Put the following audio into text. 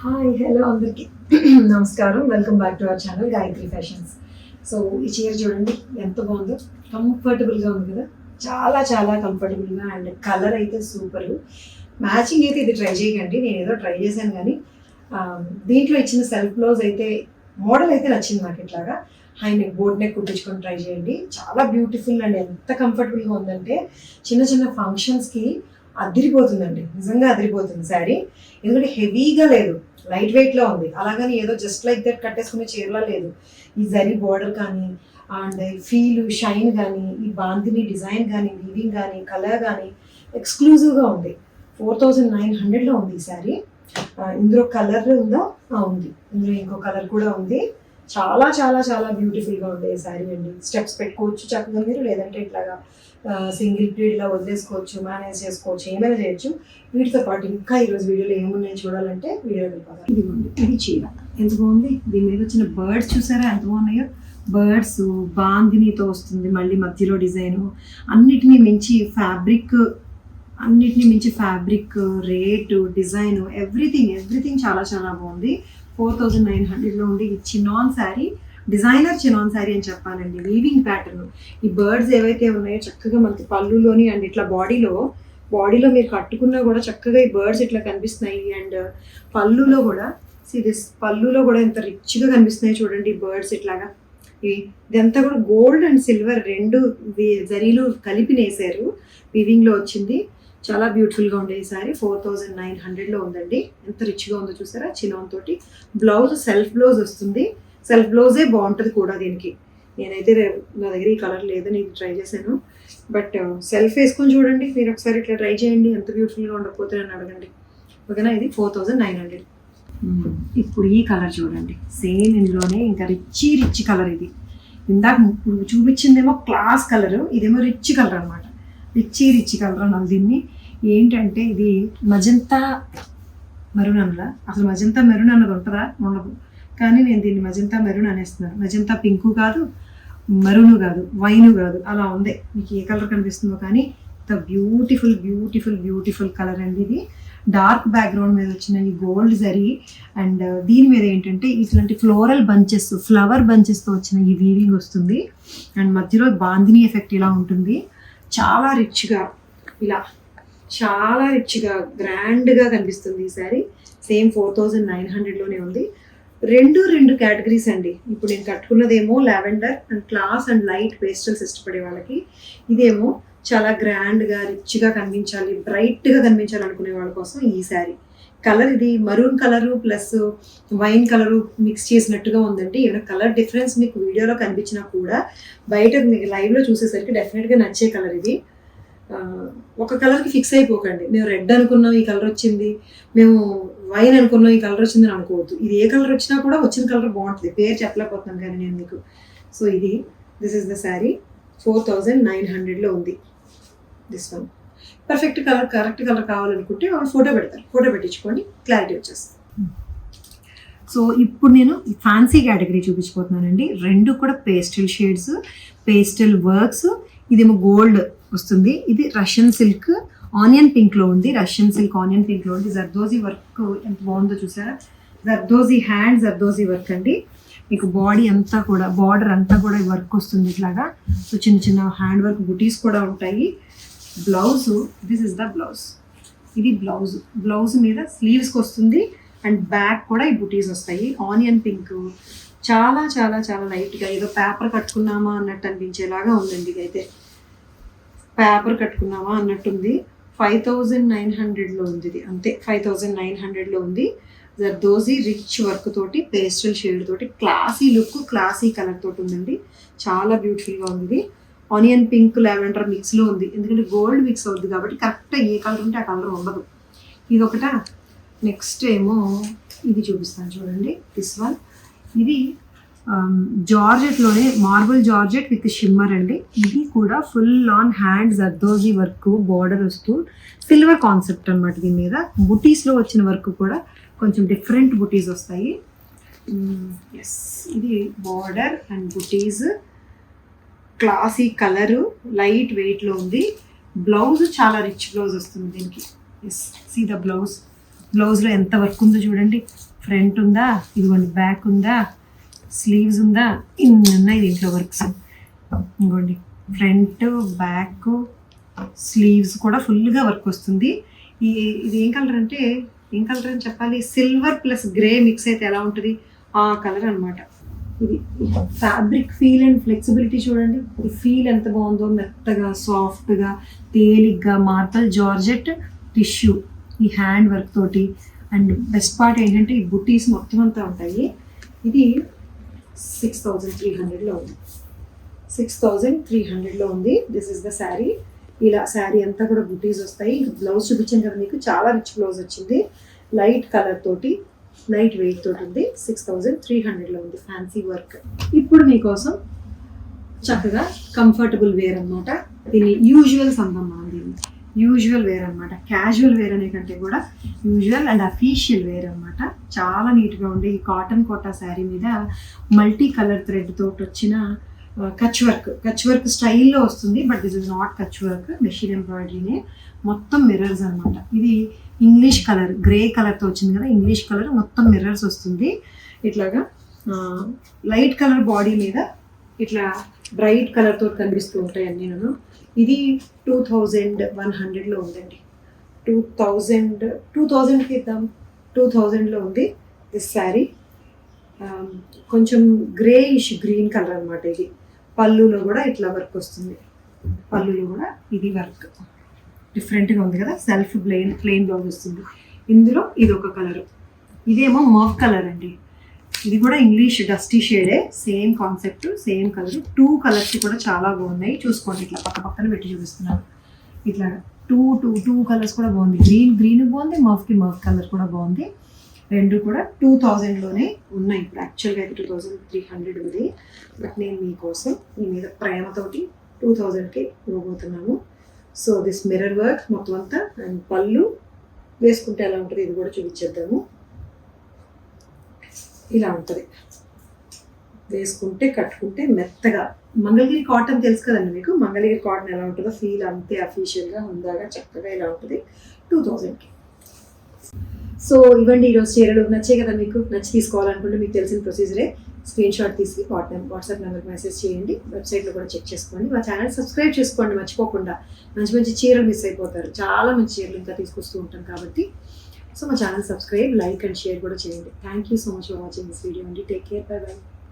Hi hello అందరికీ నమస్కారం. Welcome back to our channel Gayatri fashions. So ఈ చీర చూడండి ఎంత బాగుందో, కంఫర్టబుల్గా ఉంది కదా, చాలా చాలా కంఫర్టబుల్గా. అండ్ కలర్ అయితే సూపర్. మ్యాచింగ్ అయితే ఇది ట్రై చేయకండి, నేను ఏదో ట్రై చేశాను కానీ దీంట్లో ఇచ్చిన సెల్ఫ్ బ్లౌజ్ అయితే మోడల్ అయితే నచ్చింది నాకు. ఇట్లాగా హై నెక్ బోట్ నెక్ కుట్టించుకొని ట్రై చేయండి, చాలా బ్యూటిఫుల్ అండ్ ఎంత కంఫర్టబుల్గా ఉందంటే చిన్న చిన్న ఫంక్షన్స్కి అదిరిపోతుందండి, నిజంగా అదిరిపోతుంది శారీ. ఎందుకంటే హెవీగా లేదు, లైట్ వెయిట్లో ఉంది. అలాగని ఏదో జస్ట్ లైక్ దట్ కట్టేసుకునే చీరలా లేదు. ఈ జరీ బార్డర్ కానీ అండ్ ఫీల్ షైన్ కానీ ఈ బాందిని డిజైన్ కానీ వీవింగ్ కానీ కలర్ కానీ ఎక్స్క్లూజివ్గా ఉంది. 4900లో ఉంది ఈ శారీ. ఇందులో కలర్ ఉందా? ఉంది, ఇందులో ఇంకో కలర్ కూడా ఉంది. చాలా చాలా చాలా బ్యూటిఫుల్గా ఉంది ఈ శారీ అండి. స్టెప్స్ పెట్టుకోవచ్చు చక్కగా మీరు, లేదంటే ఇట్లాగా సింగిల్ పీరియడ్లో వదిలేసుకోవచ్చు, మేనేజ్ చేసుకోవచ్చు, ఏమైనా చేయొచ్చు. వీటితో పాటు ఇంకా ఈరోజు వీడియోలో ఏమున్నాయి చూడాలంటే వీడియో వెళ్ళిపోతాం. ఇది చీర ఎంత బాగుంది, దీని మీద వచ్చిన బర్డ్స్ చూసారా ఎంత బాగున్నాయో. బర్డ్స్ బాందినితో వస్తుంది, మళ్ళీ మధ్యలో డిజైను, అన్నిటినీ మించి ఫ్యాబ్రిక్ రేటు డిజైన్ ఎవ్రీథింగ్ చాలా చాలా బాగుంది. 4900లో ఉండి ఈ chinon sari, designer chinon sari అని చెప్పాలండి. వీవింగ్ ప్యాటర్న్, ఈ బర్డ్స్ ఏవైతే ఉన్నాయో చక్కగా మనకి పళ్ళులోని అండ్ ఇట్లా బాడీలో మీరు కట్టుకున్నా కూడా చక్కగా ఈ బర్డ్స్ ఇట్లా కనిపిస్తున్నాయి. అండ్ పళ్ళులో కూడా ఎంత రిచ్గా కనిపిస్తున్నాయి చూడండి ఈ బర్డ్స్ ఇట్లాగా. ఇదంతా కూడా గోల్డ్ అండ్ సిల్వర్ రెండు జరీలు కలిపి నేసారు, వీవింగ్లో వచ్చింది. చాలా బ్యూటిఫుల్గా ఉండే ఈ సారీ. 4900లో ఉందండి. ఎంత రిచ్గా ఉందో చూసారా, చినాన్ తోటి. బ్లౌజ్ సెల్ఫ్ బ్లౌజ్ వస్తుంది, సెల్ఫ్ బ్లౌజే బాగుంటుంది కూడా దీనికి. నేనైతే నా దగ్గర ఈ కలర్ లేదని ఇది ట్రై చేశాను, బట్ సెల్ఫ్ వేసుకొని చూడండి మీరు ఒకసారి, ఇట్లా ట్రై చేయండి. ఎంత బ్యూటిఫుల్గా ఉండకపోతే నన్ను అడగండి, ఓకేనా. ఇది 4900. ఇప్పుడు ఈ కలర్ చూడండి, సేమ్ ఇందులోనే ఇంకా రిచ్ కలర్. ఇది ఇందాక చూపించిందేమో క్లాస్ కలర్, ఇదేమో రిచ్ కలర్ అనమాట. రిచ్ కలర్ అనాలి దీన్ని. ఏంటంటే ఇది మజంతా మెరూన్ అనలా, అసలు మజంతా మెరూన్ అన్నది ఉంటుందా? ఉండదు. కానీ నేను దీన్ని మజంతా మెరూన్ అనేస్తున్నాను. మజంతా పింకు కాదు, మరూను కాదు, వైను కాదు, అలా ఉంది. మీకు ఏ కలర్ కనిపిస్తుందో కానీ ఇంత బ్యూటిఫుల్ కలర్ అండి ఇది. డార్క్ బ్యాక్గ్రౌండ్ మీద వచ్చిన ఈ గోల్డ్ జరీ అండ్ దీని మీద ఏంటంటే ఇట్లాంటి ఫ్లవర్ బంచెస్తో వచ్చిన ఈ వీవింగ్ వస్తుంది. అండ్ మధ్యలో బాందిని ఎఫెక్ట్ ఇలా ఉంటుంది. చాలా రిచ్గా గ్రాండ్గా కనిపిస్తుంది ఈ శారీ. సేమ్ 4900లోనే ఉంది. రెండు కేటగిరీస్ అండి. ఇప్పుడు నేను కట్టుకున్నదేమో lavender and class and light pastels ఇష్టపడే వాళ్ళకి, ఇదేమో చాలా గ్రాండ్గా రిచ్గా కనిపించాలి, బ్రైట్గా కనిపించాలి అనుకునే వాళ్ళ కోసం ఈ శారీ. కలర్ ఇది maroon colour plus wine colour mix చేసినట్టుగా ఉందండి. ఏమైనా కలర్ డిఫరెన్స్ మీకు వీడియోలో కనిపించినా కూడా బయట మీకు లైవ్లో చూసేసరికి డెఫినెట్గా నచ్చే కలర్ ఇది. ఒక కలర్కి ఫిక్స్ అయిపోకండి. మేము రెడ్ అనుకున్నాం ఈ కలర్ వచ్చింది, మేము వైన్ అనుకున్నాం ఈ కలర్ వచ్చిందని అనుకోవద్దు. ఇది ఏ కలర్ వచ్చినా కూడా వచ్చిన కలర్ బాగుంటుంది, పేరు చెప్పలేకపోతున్నాను కానీ నేను మీకు. So this is the sari. 4900లో ఉంది దిస్ వన్. కరెక్ట్ కలర్ కావాలనుకుంటే వాళ్ళు ఫోటో పెడతారు, ఫోటో పెట్టించుకొని క్లారిటీ వచ్చేస్తుంది. సో ఇప్పుడు నేను ఫ్యాన్సీ కేటగిరీ చూపించిపోతున్నానండి. రెండు కూడా పేస్టల్ షేడ్స్, పేస్టల్ వర్క్స్. ఇదేమో గోల్డ్ వస్తుంది, ఇది రష్యన్ సిల్క్ ఆనియన్ పింక్లో ఉంది. జర్దోజీ వర్క్ ఎంత బాగుందో చూసారా. జర్దోజీ వర్క్ అండి. మీకు బాడీ అంతా కూడా బార్డర్ అంతా కూడా వర్క్ వస్తుంది ఇట్లాగా. సో చిన్న హ్యాండ్ వర్క్ బుటీస్ కూడా ఉంటాయి. Blouse, this is the blouse. ఇది బ్లౌజ్ మీద స్లీవ్స్కి వస్తుంది అండ్ బ్యాక్ కూడా ఈ బుటీస్ వస్తాయి. ఆనియన్ పింక్ చాలా చాలా చాలా లైట్గా ఏదో పేపర్ కట్టుకున్నామా అన్నట్టు అనిపించేలాగా ఉందండి. ఇదైతే పేపర్ కట్టుకున్నామా అన్నట్టుంది. 5900లో ఉంది ఇది, అంతే. 5900లో ఉంది. జర్దోజీ రిచ్ వర్క్ తోటి, పేస్టల్ షేడ్ తోటి, క్లాసీ లుక్, క్లాసీ కలర్ తోటి ఉందండి. చాలా బ్యూటిఫుల్గా ఉంది. ఆనియన్ పింక్ లావెండర్ మిక్స్లో ఉంది, ఎందుకంటే గోల్డ్ మిక్స్ అవుతుంది కాబట్టి కరెక్ట్గా ఏ కలర్ ఉంటే ఆ కలర్ ఉండదు. ఇది ఒకట. నెక్స్ట్ ఏమో ఇది చూపిస్తాను చూడండి, దిస్ వన్. ఇది జార్జెట్లోనే మార్బుల్ జార్జెట్ విత్ షిమ్మర్ అండి. ఇది కూడా full on hand zardozi work, border వస్తూ సిల్వర్ కాన్సెప్ట్ అనమాట. దీని మీద బుటీస్లో వచ్చిన వర్క్ కూడా కొంచెం డిఫరెంట్ బుటీస్ వస్తాయి. ఎస్, ఇది బార్డర్ అండ్ బుటీస్, క్లాసీ కలరు, లైట్ వెయిట్లో ఉంది. బ్లౌజ్ చాలా రిచ్ బ్లౌజ్ వస్తుంది దీనికి. Yes, see the blouse. బ్లౌజ్లో ఎంత వర్క్ ఉందో చూడండి. ఫ్రంట్ ఉందా, ఇదిగోండి బ్యాక్ ఉందా, స్లీవ్స్ ఉందా, ఇన్ని ఉన్నాయి దీంట్లో వర్క్స్. ఇంకోండి ఫ్రంట్ బ్యాక్ స్లీవ్స్ కూడా ఫుల్గా వర్క్ వస్తుంది. ఇది ఏం కలర్ అంటే, ఏం కలర్ అని చెప్పాలి, సిల్వర్ ప్లస్ గ్రే మిక్స్ అయితే ఎలా ఉంటుంది ఆ కలర్ అనమాట. ఇది ఫ్యాబ్రిక్ ఫీల్ అండ్ ఫ్లెక్సిబిలిటీ చూడండి. ఈ ఫీల్ ఎంత బాగుందో, మెత్తగా సాఫ్ట్గా తేలిగ్గా మార్బల్ జార్జెట్ టిష్యూ, ఈ హ్యాండ్ వర్క్ తోటి. అండ్ బెస్ట్ పార్ట్ ఏంటంటే ఈ బుటీస్ మొత్తం అంతా ఉంటాయి. ఇది 6300లో ఉంది. 6300లో ఉంది. This is the sari. ఇలా శారీ అంతా కూడా బుటీస్ వస్తాయి. ఇంకా బ్లౌజ్ చూపించాను కదా మీకు, చాలా రిచ్ బ్లౌజ్ వచ్చింది. లైట్ కలర్ తోటి, లైట్ వెయిట్ తోటి ఉంది. 6300లో ఉంది, ఫ్యాన్సీ వర్క్. ఇప్పుడు మీకోసం చక్కగా కంఫర్టబుల్ వేర్ అనమాట. దీన్ని యూజువల్స్ అందాం మనం. దీన్ని యూజువల్ వేర్ అనమాట. క్యాజువల్ వేర్ అనే కంటే కూడా యూజువల్ అండ్ అఫీషియల్ వేర్ అనమాట. చాలా నీట్గా ఉండే ఈ కాటన్ కోటా శారీ మీద మల్టీ కలర్ థ్రెడ్ తోటి వచ్చిన కచ్ వర్క్ స్టైల్లో వస్తుంది. But this is not Kutch work, machine ఎంబ్రాయిడరీనే. మొత్తం మిర్రర్స్ అనమాట. ఇది ఇంగ్లీష్ కలర్, గ్రే కలర్తో వచ్చింది కదా, ఇంగ్లీష్ కలర్ మొత్తం మిర్రర్స్ వస్తుంది. ఇట్లాగా లైట్ కలర్ బాడీ మీద ఇట్లా బ్రైట్ కలర్తో కనిపిస్తూ ఉంటాయి అన్నీ. ఇది 2100లో ఉందండి. 2000కి ఇద్దాం, 2000లో ఉంది దిస్ శారీ. కొంచెం గ్రేయిష్ గ్రీన్ కలర్ అనమాట. ఇది పళ్ళులో కూడా ఇట్లా వర్క్ వస్తుంది. పళ్ళులో కూడా ఇది వర్క్ డిఫరెంట్గా ఉంది కదా. సెల్ఫ్ ప్లెయిన్ బ్లౌజ్ వస్తుంది. ఇందులో ఇది ఒక కలరు, ఇదేమో మర్వ్ కలర్ అండి. ఇది కూడా ఇంగ్లీష్ డస్టీ షేడే, same concept, same colour. 2 colours కూడా చాలా బాగున్నాయి. చూసుకోండి, ఇట్లా పక్క పక్కన పెట్టి చూపిస్తున్నాను. ఇట్లా టూ కలర్స్ కూడా బాగుంది. గ్రీన్ బాగుంది, మర్వ్ కలర్ కూడా బాగుంది. రెండు కూడా 2000లోనే ఉన్నాయి. ఇప్పుడు యాక్చువల్గా అయితే 2300 ఉంది. బట్ నేను మీకోసం మీ మీద ప్రేమతోటి 2000కి ఇవ్వబోతున్నాను. సో దిస్ మిర్రర్ వర్క్ మొత్తం అంతా అండ్ పళ్ళు వేసుకుంటే ఎలా ఉంటుంది ఇది కూడా చూపించేద్దాము. ఇలా ఉంటుంది వేసుకుంటే, కట్టుకుంటే మెత్తగా. మంగళగిరి కాటన్ తెలుసు కదండి మీకు. మంగళగిరి కాటన్ ఎలా ఉంటుందో ఫీల్ అంతే అఫీషియల్గా ఉందాగా చక్కగా ఇలా ఉంటుంది 2000కి. సో ఇవ్వండి ఈరోజు చీరలు. నచ్చే కదా మీకు. నచ్చి తీసుకోవాలనుకుంటే మీకు తెలిసిన ప్రొసీజరే. స్క్రీన్ షాట్ తీసి వాట్సాప్ నెంబర్కి మెసేజ్ చేయండి. వెబ్సైట్లో కూడా చెక్ చేసుకోండి. మా ఛానల్ సబ్స్క్రైబ్ చేసుకోండి మర్చిపోకుండా. మంచి చీరలు మిస్ అయిపోతారు. చాలా మంచి చీరలు ఇంకా తీసుకొస్తూ ఉంటాం కాబట్టి. సో మా channel subscribe, like and share కూడా చేయండి. Thank you so much for watching this video అండి. Take care, bye by.